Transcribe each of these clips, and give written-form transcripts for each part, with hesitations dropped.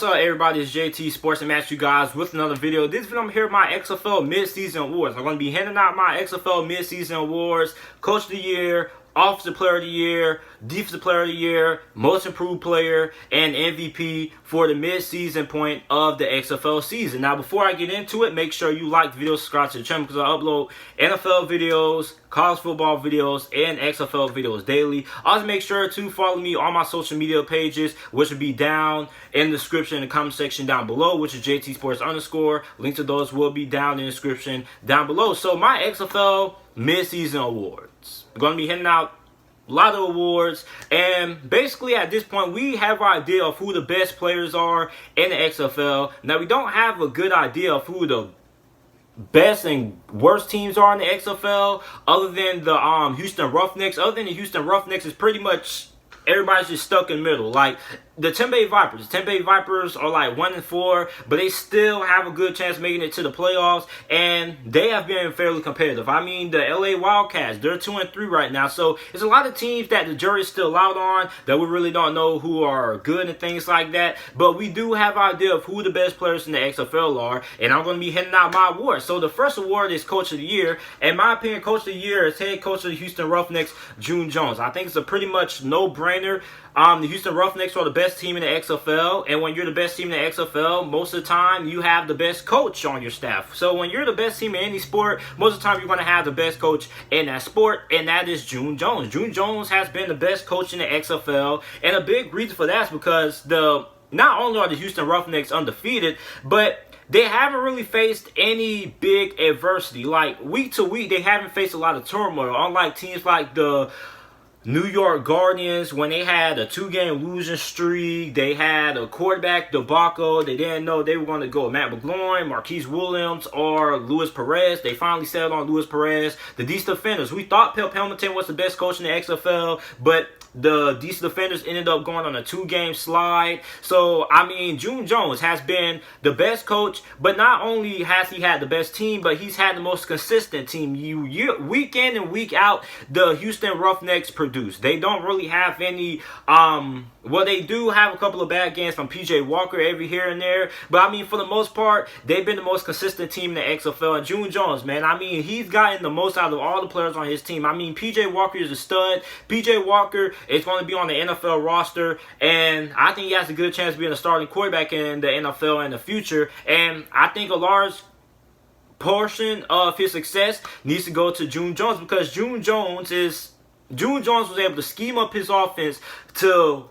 What's up, everybody? It's JT Sports and Match you guys with another video. This video I'm here with my XFL Mid-Season Awards. I'm going to be handing out my XFL Mid-Season Awards, Coach of the Year, Offensive Player of the Year, Defensive Player of the Year, Most Improved Player, and MVP for the mid-season point of the XFL season. Now, before I get into it, make sure you like the video, subscribe to the channel because I upload NFL videos, college football videos, and XFL videos daily. Also, make sure to follow me on my social media pages, which will be down in the description in the comment section down below, which is JT Sports _. Link to those will be down in the description down below. So, my XFL Mid-Season Awards. I'm going to be handing out a lot of awards, and basically at this point we have an idea of who the best players are in the XFL. Now, we don't have a good idea of who the best and worst teams are in the XFL other than the Houston Roughnecks. Other than the Houston Roughnecks, is pretty much everybody's just stuck in the middle. Like the Tampa Bay Vipers. The Tampa Bay Vipers are like 1-4, but they still have a good chance of making it to the playoffs, and they have been fairly competitive. I mean, the LA Wildcats, they're 2-3 right now, so there's a lot of teams that the jury's still out on that we really don't know who are good and things like that, but we do have an idea of who the best players in the XFL are, and I'm going to be handing out my awards. So the first award is Coach of the Year. In my opinion, Coach of the Year is head coach of the Houston Roughnecks, June Jones. I think it's a pretty much no-brainer. The Houston Roughnecks are the best team in the XFL, and when you're the best team in the XFL, most of the time you have the best coach on your staff. So when you're the best team in any sport, most of the time you're going to have the best coach in that sport, and that is June Jones. June Jones has been the best coach in the XFL, and a big reason for that is because not only are the Houston Roughnecks undefeated, but they haven't really faced any big adversity. Like week to week, they haven't faced a lot of turmoil, unlike teams like the New York Guardians, when they had a 2-game losing streak, they had a quarterback debacle. They didn't know they were going to go with Matt McGloin, Marquise Williams, or Luis Perez. They finally settled on Luis Perez. The DC Defenders, we thought Pep Hamilton was the best coach in the XFL, but the DC Defenders ended up going on a 2-game slide. So, I mean, June Jones has been the best coach, but not only has he had the best team, but he's had the most consistent team. Week in and week out, the Houston Roughnecks produce. They don't really have any, well, they do have a couple of bad games from PJ Walker every here and there, but I mean, for the most part, they've been the most consistent team in the XFL. And June Jones, man, I mean, he's gotten the most out of all the players on his team. I mean, PJ Walker is a stud. PJ Walker is going to be on the NFL roster, and I think he has a good chance of being a starting quarterback in the NFL in the future. And I think a large portion of his success needs to go to June Jones, because June Jones was able to scheme up his offense to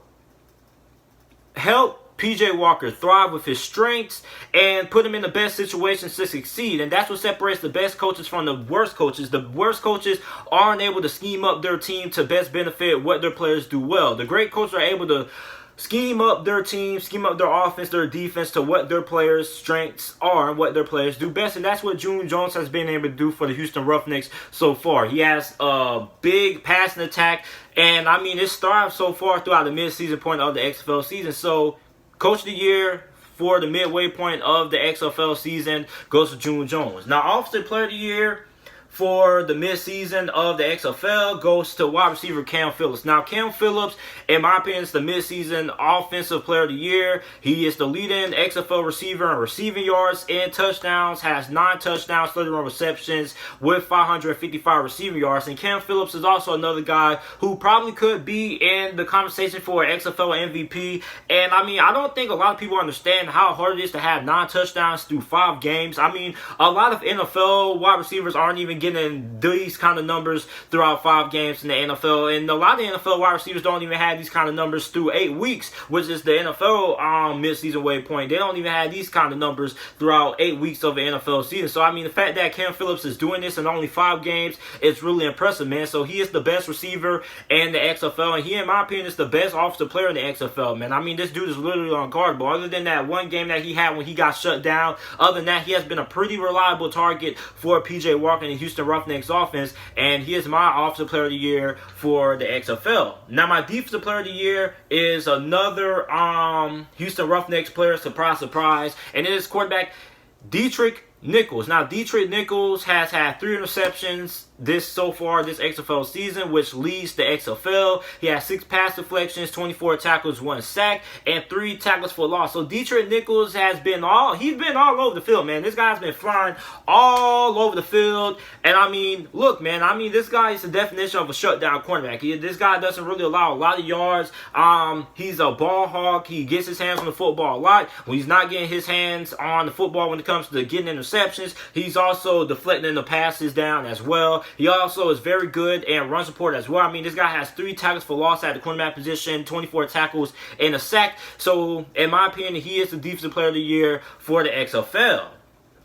help PJ Walker thrive with his strengths and put him in the best situations to succeed. And that's what separates the best coaches from the worst coaches. The worst coaches aren't able to scheme up their team to best benefit what their players do well. The great coaches are able to scheme up their team, scheme up their offense, their defense to what their players' strengths are and what their players do best. And that's what June Jones has been able to do for the Houston Roughnecks so far. He has a big passing attack, and I mean, it's thrived so far throughout the mid-season point of the XFL season. So, Coach of the Year for the midway point of the XFL season goes to June Jones. Now, Offensive Player of the Year for the mid-season of the XFL goes to wide receiver Cam Phillips. Now, Cam Phillips, in my opinion, is the mid-season Offensive Player of the Year. He is the leading XFL receiver in receiving yards and touchdowns, has 9 touchdowns, 31 receptions with 555 receiving yards. And Cam Phillips is also another guy who probably could be in the conversation for XFL MVP. And, I mean, I don't think a lot of people understand how hard it is to have 9 touchdowns through 5 games. I mean, a lot of NFL wide receivers aren't even getting these kind of numbers throughout 5 games in the NFL, and a lot of NFL wide receivers don't even have these kind of numbers through 8 weeks, which is the NFL mid-season waypoint. They don't even have these kind of numbers throughout 8 weeks of the NFL season. So I mean, the fact that Cam Phillips is doing this in only 5 games, it's really impressive, man. So he is the best receiver in the XFL, and he, in my opinion, is the best offensive player in the XFL, man. I mean, this dude is literally unguardable. Other than that one game that he had when he got shut down, other than that, he has been a pretty reliable target for PJ Walker and Houston Roughnecks offense, and he is my Offensive Player of the Year for the XFL. Now, my Defensive Player of the Year is another Houston Roughnecks player, surprise, surprise, and it is quarterback Dietrich Nichols. Now, Dietrich Nichols has had 3 interceptions so far this XFL season, which leads the XFL. He has 6 pass deflections, 24 tackles, 1 sack, and 3 tackles for loss. So Detroit Nichols has been all over the field, man. This guy's been flying all over the field. And I mean, look, man, I mean, this guy is the definition of a shutdown cornerback. This guy doesn't really allow a lot of yards. He's a ball hawk. He gets his hands on the football a lot. When he's not getting his hands on the football when it comes to getting interceptions, he's also deflecting the passes down as well. He also is very good in run support as well. I mean, this guy has 3 tackles for loss at the cornerback position, 24 tackles, and a sack. So, in my opinion, he is the defensive player of the year for the XFL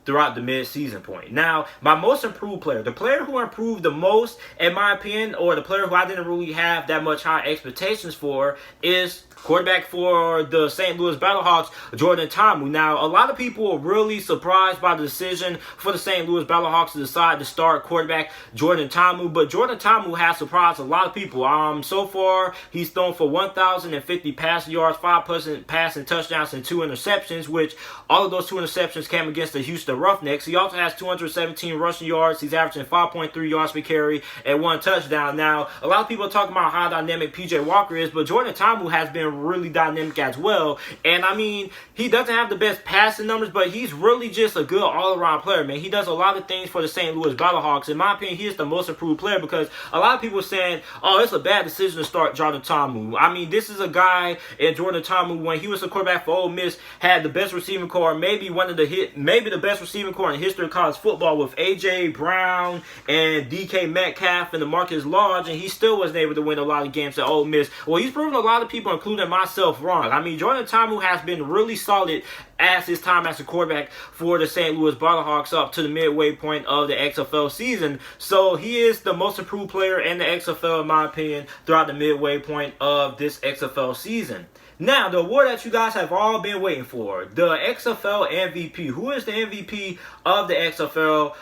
throughout the mid-season point. Now, my most improved player, the player who improved the most, in my opinion, or the player who I didn't really have that much high expectations for, is quarterback for the St. Louis Battlehawks, Jordan Ta'amu. Now, a lot of people were really surprised by the decision for the St. Louis Battlehawks to decide to start quarterback Jordan Ta'amu, but Jordan Ta'amu has surprised a lot of people. So far, he's thrown for 1,050 passing yards, 5 passing touchdowns, and 2 interceptions, which all of those 2 interceptions came against the Houston Roughnecks. He also has 217 rushing yards. He's averaging 5.3 yards per carry and 1 touchdown. Now, a lot of people are talking about how dynamic PJ Walker is, but Jordan Ta'amu has been really dynamic as well. And I mean, he doesn't have the best passing numbers, but he's really just a good all-around player, man. He does a lot of things for the St. Louis Battlehawks. In my opinion, he is the most improved player because a lot of people are saying, oh, it's a bad decision to start Jordan Ta'amu. I mean, this is a guy in Jordan Ta'amu, when he was a quarterback for Ole Miss, had the best receiving core, maybe the best receiving core in the history of college football, with A.J. Brown and D.K. Metcalf and DeMarcus Lodge, and he still wasn't able to win a lot of games at Ole Miss. Well, he's proven a lot of people, including myself, wrong. I mean, Jordan Ta'amu has been really solid as his time as a quarterback for the St. Louis Battlehawks up to the midway point of the XFL season. So he is the most improved player in the XFL, in my opinion, throughout the midway point of this XFL season. Now, the award that you guys have all been waiting for, the XFL MVP. Who is the MVP of the XFL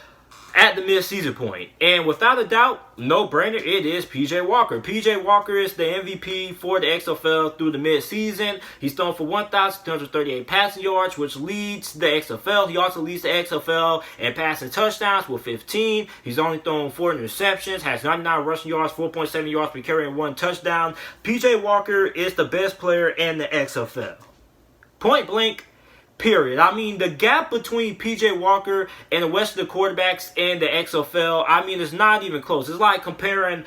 at the mid-season point? And without a doubt, no-brainer, it is PJ Walker. PJ Walker is the MVP for the XFL through the mid-season. He's thrown for 1,238 passing yards, which leads the XFL. He also leads the XFL in passing touchdowns with 15. He's only thrown 4 interceptions, has 99 rushing yards, 4.7 yards per carry, and 1 touchdown. PJ Walker is the best player in the XFL. Point blank, period. I mean, the gap between PJ Walker and the rest of the quarterbacks in the XFL, I mean, it's not even close. It's like comparing,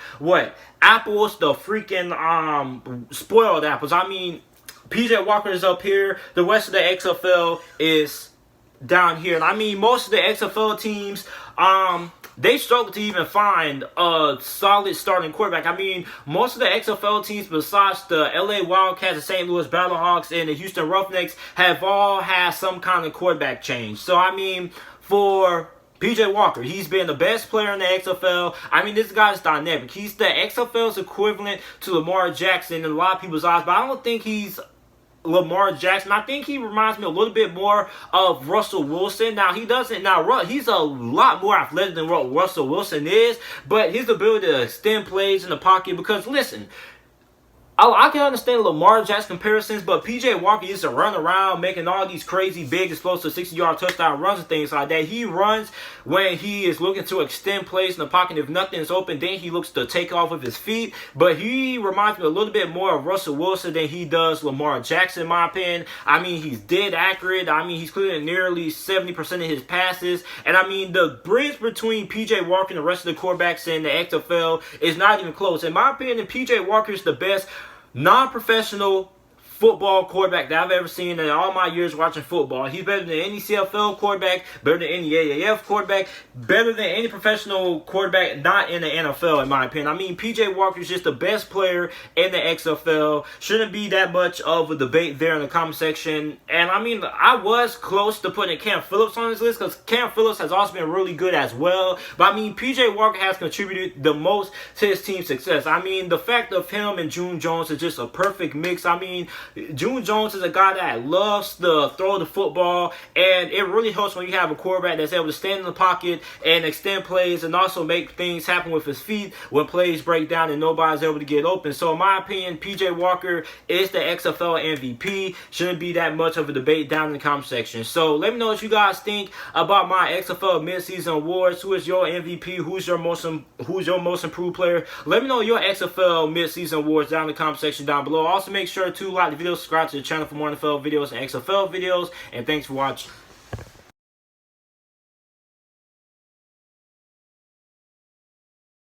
apples to freaking spoiled apples. I mean, PJ Walker is up here. The rest of the XFL is down here. And I mean, most of the XFL teams, they struggle to even find a solid starting quarterback. I mean, most of the XFL teams besides the LA Wildcats, the St. Louis Battlehawks, and the Houston Roughnecks have all had some kind of quarterback change. So, I mean, for PJ Walker, he's been the best player in the XFL. I mean, this guy's dynamic. He's the XFL's equivalent to Lamar Jackson in a lot of people's eyes, but I don't think he's Lamar Jackson. I think he reminds me a little bit more of Russell Wilson. Now, he doesn't. Now, he's a lot more athletic than what Russell Wilson is, but his ability to extend plays in the pocket, because, listen, I can understand Lamar Jackson comparisons, but PJ Walker used to run around making all these crazy, big, explosive 60-yard touchdown runs and things like that. He runs when he is looking to extend plays in the pocket. If nothing is open, then he looks to take off with his feet. But he reminds me a little bit more of Russell Wilson than he does Lamar Jackson, in my opinion. I mean, he's dead accurate. I mean, he's clearing nearly 70% of his passes. And I mean, the bridge between PJ Walker and the rest of the quarterbacks in the XFL is not even close. In my opinion, PJ Walker is the best non-professional football quarterback that I've ever seen in all my years watching football. He's better than any CFL quarterback, better than any AAF quarterback, better than any professional quarterback not in the NFL, in my opinion. I mean, PJ Walker is just the best player in the XFL. Shouldn't be that much of a debate there in the comment section. And I mean, I was close to putting Cam Phillips on this list because Cam Phillips has also been really good as well. But I mean, PJ Walker has contributed the most to his team's success. I mean, the fact of him and June Jones is just a perfect mix. I mean, June Jones is a guy that loves to throw the football, and it really helps when you have a quarterback that's able to stand in the pocket and extend plays and also make things happen with his feet when plays break down and nobody's able to get open. So in my opinion, PJ Walker is the XFL MVP. Shouldn't be that much of a debate down in the comment section. So let me know what you guys think about my XFL Mid-Season Awards. Who is your MVP? Who's your most improved player? Let me know your XFL Mid-Season Awards down in the comment section down below. Also make sure to like the video, subscribe to the channel for more NFL videos and XFL videos. And thanks for watching.